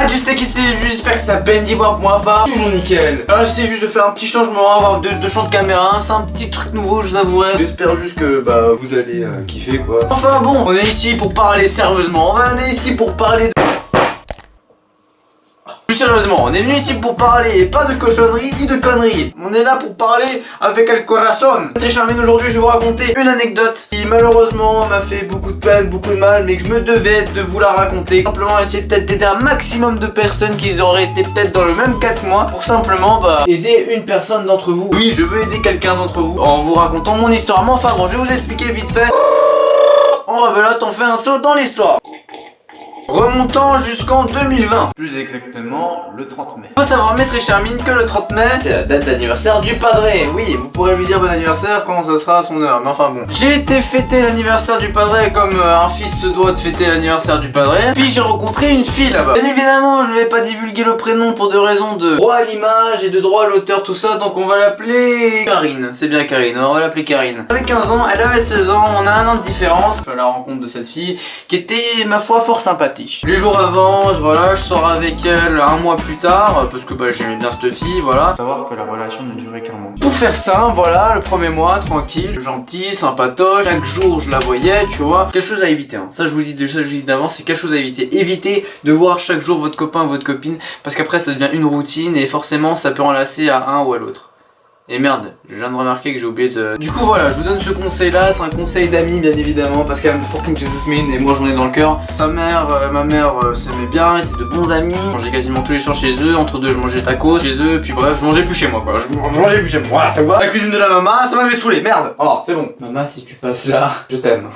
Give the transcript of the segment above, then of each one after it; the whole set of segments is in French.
tu sais qui c'est, j'espère que ça peine d'y voir pour moi pas. Toujours nickel. Alors j'essaie juste de faire un petit changement, avoir deux champs de caméra, c'est un petit truc nouveau, je vous avouerai. J'espère juste que bah vous allez kiffer quoi. Enfin bon, on est ici pour parler sérieusement, on est ici pour parler de... Plus sérieusement, on est venu ici pour parler, pas de cochonneries ni de conneries. On est là pour parler avec el corazon. Très charmine, aujourd'hui je vais vous raconter une anecdote qui malheureusement m'a fait beaucoup de peine, beaucoup de mal, mais que je me devais de vous la raconter. Simplement essayer peut-être d'aider un maximum de personnes qui auraient été peut-être dans le même cas que moi, pour simplement bah aider une personne d'entre vous. Oui, je veux aider quelqu'un d'entre vous en vous racontant mon histoire. Mais enfin bon, je vais vous expliquer vite fait. En rebelote, on fait un saut dans l'histoire. Remontant jusqu'en 2020, plus exactement le 30 mai. Faut savoir, maître Charmine, que le 30 mai, c'est la date d'anniversaire du padré. Oui, vous pourrez lui dire bon anniversaire quand ce sera à son heure, mais enfin bon. J'ai été fêter l'anniversaire du padré comme un fils se doit de fêter l'anniversaire du padré. Puis j'ai rencontré une fille là-bas. Bien évidemment, je ne vais pas divulguer le prénom pour des raisons de droit à l'image et de droit à l'auteur, tout ça, donc on va l'appeler Karine. C'est bien Karine, on va l'appeler Karine. Elle avait 15 ans, elle avait 16 ans, on a un an de différence. Je suis à la rencontre de cette fille qui était, ma foi, fort sympathique. Les jours avant, voilà, je sors avec elle un mois plus tard, parce que bah, j'aimais bien cette fille, voilà. Faut savoir que la relation ne durait qu'un mois. Pour faire ça, voilà, le premier mois, tranquille, gentil, sympatoche, chaque jour je la voyais, tu vois. Quelque chose à éviter, hein. Ça je vous dis déjà, je vous dis d'avance, c'est quelque chose à éviter. Évitez de voir chaque jour votre copain ou votre copine, parce qu'après ça devient une routine et forcément ça peut enlacer à un ou à l'autre. Et merde, je viens de remarquer que j'ai oublié de... Du coup voilà, je vous donne ce conseil là, c'est un conseil d'amis bien évidemment, parce qu'elle fucking Jesus mean et moi j'en ai dans le cœur. Ma mère s'aimait bien, étaient de bons amis, je mangeais quasiment tous les soirs chez eux, entre deux je mangeais tacos chez eux, puis bref, je mangeais plus chez moi quoi, je mangeais plus chez moi, voilà ça vous va. La cuisine de la maman, ça m'avait saoulé, merde, alors c'est bon. Maman, si tu passes là, je t'aime.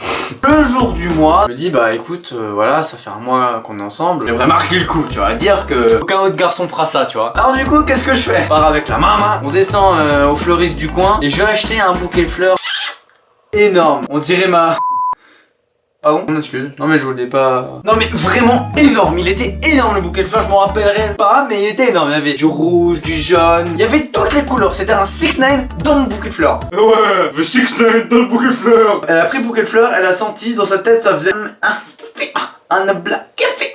Le jour du mois, je me dis bah écoute, voilà, ça fait un mois qu'on est ensemble, j'aimerais marquer le coup, tu vois, dire que aucun autre garçon fera ça, tu vois. Alors du coup, qu'est-ce que je fais? Je pars avec la maman, on descend au fleuriste du coin et je vais acheter un bouquet de fleurs énorme. On dirait ma... Pardon, on excuse. Non mais je voulais pas... Non mais vraiment énorme, il était énorme le bouquet de fleurs, je m'en rappellerai pas, mais il était énorme. Il y avait du rouge, du jaune, il y avait toutes les couleurs, c'était un 6ix9ine dans le bouquet de fleurs. Ouais, le 6ix9ine dans le bouquet de fleurs. Elle a pris le bouquet de fleurs, elle a senti dans sa tête, ça faisait un black café.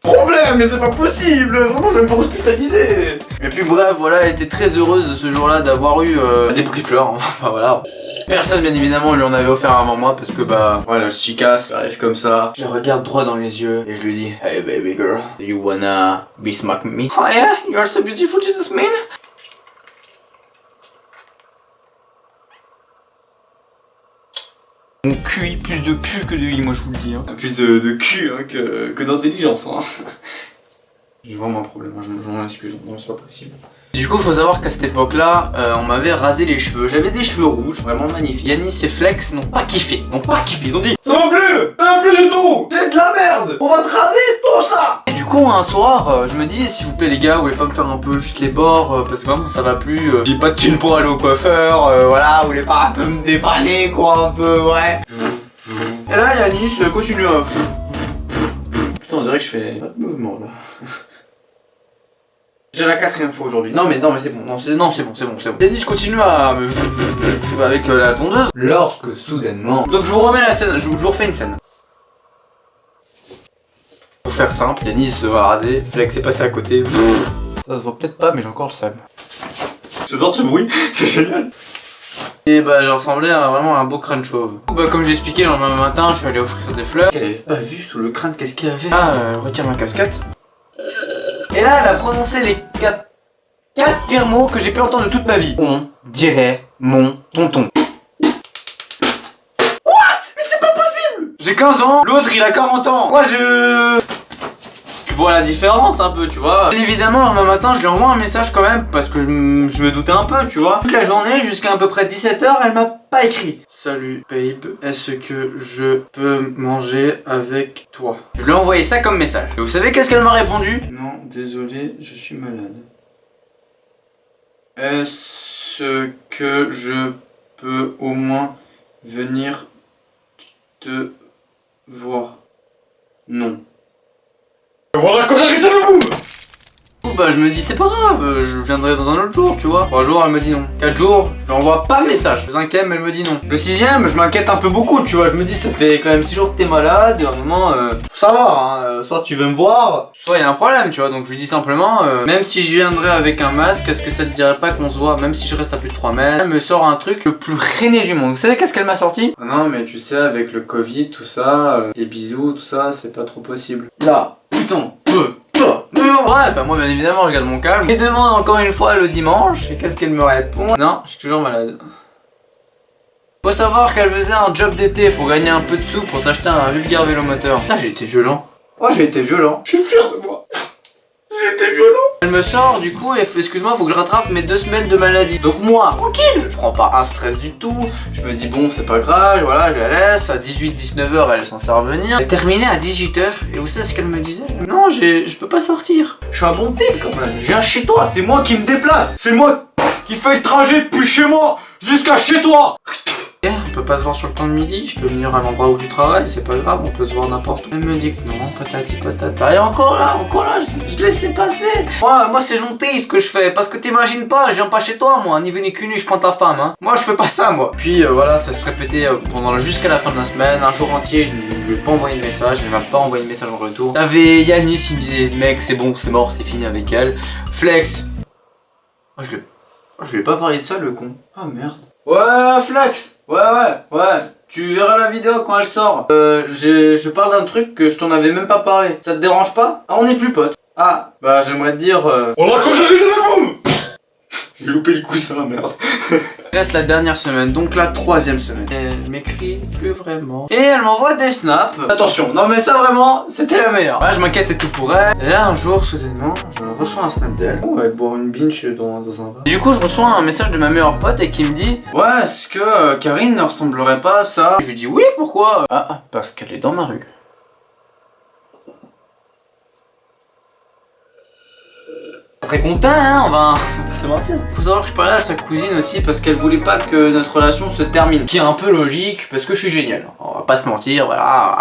Problème, mais c'est pas possible, vraiment je vais me faire hospitaliser. Et puis bref, voilà, elle était très heureuse ce jour-là d'avoir eu des bouquets de fleurs, enfin voilà. Personne bien évidemment lui en avait offert avant moi parce que bah voilà, je chicasse, j'arrive comme ça, je la regarde droit dans les yeux et je lui dis hey baby girl, do you wanna be smack me? Oh yeah, you are so beautiful, Jesus man. Mon QI, plus de cul que de I, moi je vous le dis. Hein. Plus de cul hein, que d'intelligence. Hein. J'ai vraiment un problème, hein, je m'en excuse, non c'est pas possible. Et du coup faut savoir qu'à cette époque là, on m'avait rasé les cheveux. J'avais des cheveux rouges, vraiment magnifiques. Yanis et Flex n'ont pas kiffé, ils ont dit ça va plus du tout, c'est de la merde, on va te raser tout ça. Et du coup un soir, je me dis s'il vous plaît les gars, vous voulez pas me faire un peu juste les bords, parce que vraiment ça va plus. J'ai pas de thune pour aller au coiffeur, voilà, vous voulez pas un peu me dépanner quoi, un peu, ouais. Et là Yanis continue à... Putain on dirait que je fais pas de mouvement là. J'ai la 4ème fois aujourd'hui. Non mais c'est bon, c'est bon. Yanis continue à me... avec la tondeuse. Lorsque soudainement... Donc je vous remets la scène, je vous refais une scène. Pour faire simple, Yanis se va raser, Flex est passé à côté. Ça se voit peut-être pas mais j'ai encore le seum. J'adore ce bruit, c'est génial. Et bah j'ai ressemblé à vraiment un beau crâne chauve. Bah comme j'ai expliqué le lendemain matin, je suis allé offrir des fleurs. Elle avait pas vu sous le crâne qu'est-ce qu'il y avait. Ah, elle retire ma casquette. Et là, elle a prononcé les 4 pires mots que j'ai pu entendre de toute ma vie. On dirait mon tonton. What? Mais c'est pas possible! J'ai 15 ans, l'autre il a 40 ans. Quoi Tu vois la différence un peu, tu vois. Bien évidemment, le lendemain matin, je lui envoie un message quand même parce que je me doutais un peu, tu vois. Toute la journée, jusqu'à à peu près 17 h, elle m'a pas écrit. Salut babe, est-ce que je peux manger avec toi? Je lui ai envoyé ça comme message. Et vous savez qu'est-ce qu'elle m'a répondu? Non, désolé, je suis malade. Est-ce que je peux au moins venir te voir? Non. Voilà, quand j'arrive, ça vous! bah je me dis c'est pas grave, je viendrai dans un autre jour, tu vois. 3 jours, elle me dit non. 4 jours, je lui envoie pas de message. Le 5e, elle me dit non. Le 6e, je m'inquiète un peu beaucoup, tu vois. Je me dis ça fait quand même 6 jours que t'es malade, et à un moment, faut savoir, hein, soit tu veux me voir, soit il y a un problème, tu vois. Donc je lui dis simplement, même si je viendrais avec un masque, est-ce que ça te dirait pas qu'on se voit, même si je reste à plus de 3 mètres. Elle me sort un truc le plus rené du monde. Vous savez qu'est-ce qu'elle m'a sorti? Non mais tu sais, avec le Covid, tout ça, les bisous, tout ça, c'est pas trop possible. Là, putain, bref, moi bien évidemment je garde mon calme. Et demande encore une fois le dimanche, et qu'est-ce qu'elle me répond? Non, je suis toujours malade. Faut savoir qu'elle faisait un job d'été pour gagner un peu de sous pour s'acheter un vulgaire vélomoteur. Ah, j'ai été violent. Oh, j'ai été violent. Je suis fier de moi. J'ai été violent. Elle me sort du coup et excuse-moi, faut que je rattrape mes 2 semaines de maladie. Donc moi, tranquille, je prends pas un stress du tout. Je me dis bon, c'est pas grave, voilà, je la laisse. À 18-19h, elle est censée revenir. Elle terminait à 18h. Et vous savez ce qu'elle me disait? Non, je peux pas sortir. Je suis un bon type quand même. Je viens chez toi, c'est moi qui me déplace. C'est moi qui fais le trajet depuis chez moi jusqu'à chez toi. On peut pas se voir sur le temps de midi, je peux venir à l'endroit où tu travailles, c'est pas grave, on peut se voir n'importe où. Elle me dit que non, patati patata. Et encore là, je laisse passer. Moi c'est gentil ce que je fais, parce que t'imagines pas, je viens pas chez toi moi, ni venu qu'une nuit, je prends ta femme, hein. Moi je fais pas ça moi. Puis voilà, ça se répétait pendant jusqu'à la fin de la semaine, un jour entier, je ne lui ai pas envoyé de message, elle m'a pas envoyé de message en retour. T'avais Yanis, il me disait, mec, c'est bon, c'est mort, c'est fini avec elle. Flex. Oh, je lui ai pas parlé de ça, le con. Ah merde. Ouais, Flex. Ouais. Tu verras la vidéo quand elle sort. Je parle d'un truc que je t'en avais même pas parlé. Ça te dérange pas? Ah, on est plus potes. Ah, bah j'aimerais te dire... On l'a quand j'arrive, c'est boum. J'ai loupé le coussin, merde. Reste la dernière semaine, donc la 3e semaine. Elle m'écrit plus vraiment. Et elle m'envoie des snaps. Attention, non mais ça vraiment, c'était la meilleure. Là, je m'inquiète et tout pour elle. Et là, un jour, soudainement, je reçois un snap d'elle. On va boire une binge dans un bar. Et du coup, je reçois un message de ma meilleure pote et qui me dit: ouais, est-ce que Karine ne ressemblerait pas à ça? Je lui dis oui, pourquoi? Ah, parce qu'elle est dans ma rue. Très content, hein, on va pas se mentir. Faut savoir que je parlais à sa cousine aussi parce qu'elle voulait pas que notre relation se termine. Qui est un peu logique parce que je suis génial. On va pas se mentir, voilà.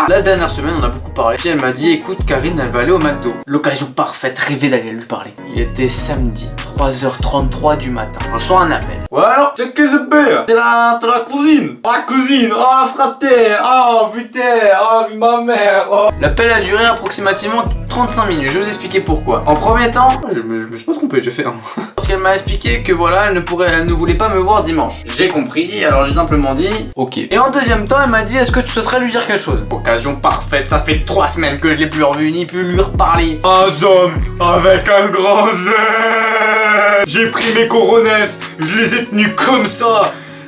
La dernière semaine, on a beaucoup parlé. Puis elle m'a dit, écoute Karine, elle va aller au McDo. L'occasion parfaite, rêver d'aller lui parler. Il était samedi, 3h33 du matin. Je reçois un appel. Ouais alors, c'est que c'est bien. T'es la cousine. La cousine, oh la fratée, oh putain, oh ma mère. Oh. L'appel a duré approximativement 35 minutes. Je vais vous expliquer pourquoi. En premier temps, je me suis pas trompé, j'ai fait un. Parce qu'elle m'a expliqué que voilà, elle ne voulait pas me voir dimanche. J'ai compris, alors j'ai simplement dit ok. Et en deuxième temps, elle m'a dit, est-ce que tu souhaiterais lui dire quelque chose? Occasion parfaite, ça fait 3 semaines que je l'ai plus revu, ni pu lui reparler. Un homme avec un grand Z. J'ai pris mes coronesses, je les ai tenus comme ça.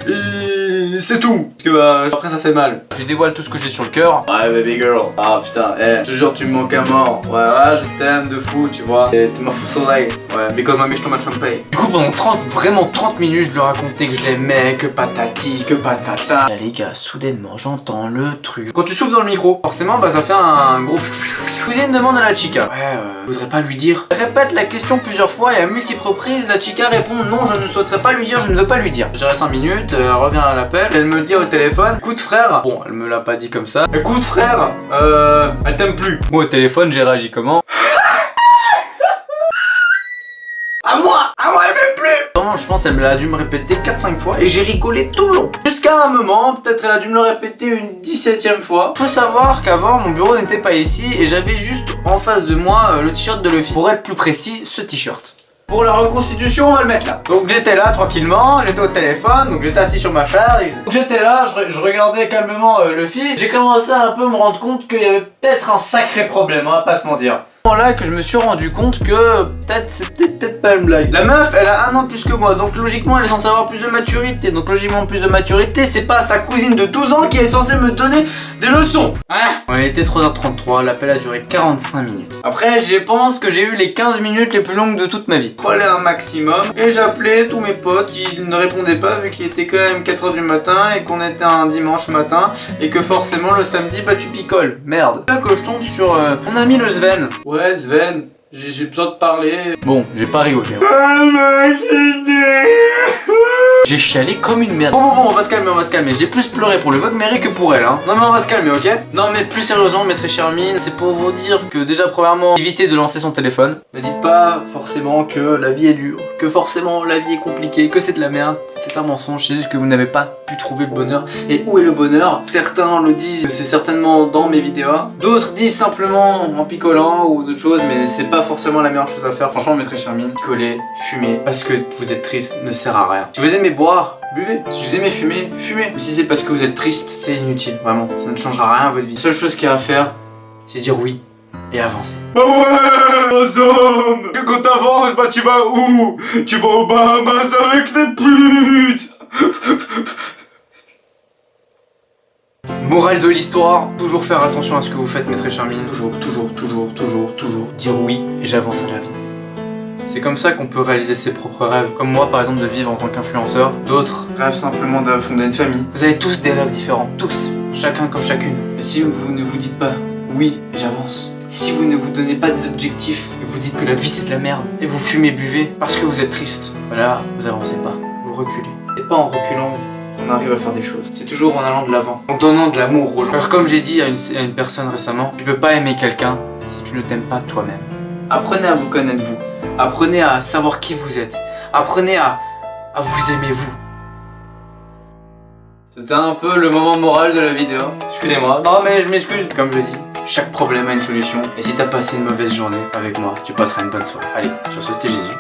Et c'est tout. Parce que bah, après ça fait mal. Je lui dévoile tout ce que j'ai sur le cœur. Ouais baby girl. Ah putain, toujours tu me manques à mort. Ouais, je t'aime de fou, tu vois. T'es ma fou soleil. Ouais, because my bitch too much champagne. Du coup pendant 30 minutes, je lui racontais que je l'aimais, que patati, que patata. Là les gars, soudainement, j'entends le truc. Quand tu souffles dans le micro, forcément bah ça fait un gros... Cousine demande à la chica. Ouais, je voudrais pas lui dire. Elle répète la question plusieurs fois et à multiples reprises, la chica répond non, je ne souhaiterais pas lui dire, je ne veux pas lui dire. Je dirais 5 minutes, elle revient à l'appel, elle me dit au téléphone, écoute frère, bon elle me l'a pas dit comme ça, écoute frère, elle t'aime plus. Moi au téléphone j'ai réagi comment? À moi elle m'aime plus. Vraiment je pense elle a dû me répéter 4-5 fois et j'ai rigolé tout le long. Jusqu'à un moment, peut-être elle a dû me le répéter une 17e fois. Faut savoir qu'avant mon bureau n'était pas ici et j'avais juste en face de moi le t-shirt de Luffy. Pour être plus précis, ce t-shirt. Pour la reconstitution, on va le mettre là. Donc j'étais là tranquillement, j'étais au téléphone, donc j'étais assis sur ma chaise. Donc j'étais là, je regardais calmement Luffy. J'ai commencé à un peu me rendre compte qu'il y avait peut-être un sacré problème, on va pas se mentir. Là que je me suis rendu compte que peut-être c'était peut-être pas une blague. La meuf elle a 1 an de plus que moi, donc logiquement elle est censée avoir plus de maturité. Donc logiquement plus de maturité, c'est pas sa cousine de 12 ans qui est censée me donner des leçons. Hein? Il était 3h33, l'appel a duré 45 minutes. Après je pense que j'ai eu les 15 minutes les plus longues de toute ma vie. Je prenais un maximum et j'appelais tous mes potes, ils ne répondaient pas vu qu'il était quand même 4h du matin et qu'on était un dimanche matin et que forcément le samedi bah tu picoles. Merde. Là que je tombe sur mon ami le Sven. Ouais Sven, j'ai besoin de parler. Bon, j'ai pas rigolé. J'ai chialé comme une merde. Bon, on va se calmer, J'ai plus pleuré pour le vote mairie que pour elle, hein. Non, mais on va se calmer, ok? Non, mais plus sérieusement, mes très chères mines, c'est pour vous dire que déjà, premièrement, évitez de lancer son téléphone. Ne dites pas forcément que la vie est dure, que forcément la vie est compliquée, que c'est de la merde. C'est un mensonge, c'est juste que vous n'avez pas pu trouver le bonheur. Et où est le bonheur? Certains le disent, c'est certainement dans mes vidéos. D'autres disent simplement en picolant ou d'autres choses, mais c'est pas forcément la meilleure chose à faire. Franchement, mes très chères mines, picoler, fumer, parce que vous êtes triste ne sert à rien. Si vous aimez boire, buvez. Si vous aimez fumer, fumez. Mais si c'est parce que vous êtes triste, c'est inutile, vraiment. Ça ne changera rien à votre vie. La seule chose qu'il y a à faire, c'est dire oui et avancer. Bah ouais, Azam! Que quand t'avances, bah tu vas où? Tu vas aux Bahamas avec les putes! Morale de l'histoire, toujours faire attention à ce que vous faites, mes très chères mines. Toujours dire oui et j'avance à la vie. C'est comme ça qu'on peut réaliser ses propres rêves. Comme moi, par exemple, de vivre en tant qu'influenceur. D'autres rêvent simplement de fonder une famille. Vous avez tous des rêves différents. Tous. Chacun comme chacune. Mais si vous ne vous dites pas oui et j'avance, si vous ne vous donnez pas des objectifs et vous dites que la vie c'est de la merde et vous fumez, buvez parce que vous êtes triste, voilà, vous avancez pas. Vous reculez. C'est pas en reculant qu'on arrive à faire des choses. C'est toujours en allant de l'avant, en donnant de l'amour aux gens. Car comme j'ai dit à une personne récemment, tu peux pas aimer quelqu'un si tu ne t'aimes pas toi-même. Apprenez à vous connaître vous. Apprenez à savoir qui vous êtes. Apprenez à vous aimer vous. C'était un peu le moment moral de la vidéo. Excusez-moi. Non mais je m'excuse. Comme je dis, chaque problème a une solution. Et si t'as passé une mauvaise journée avec moi, tu passeras une bonne soirée. Allez, sur ce, c'était Jésus.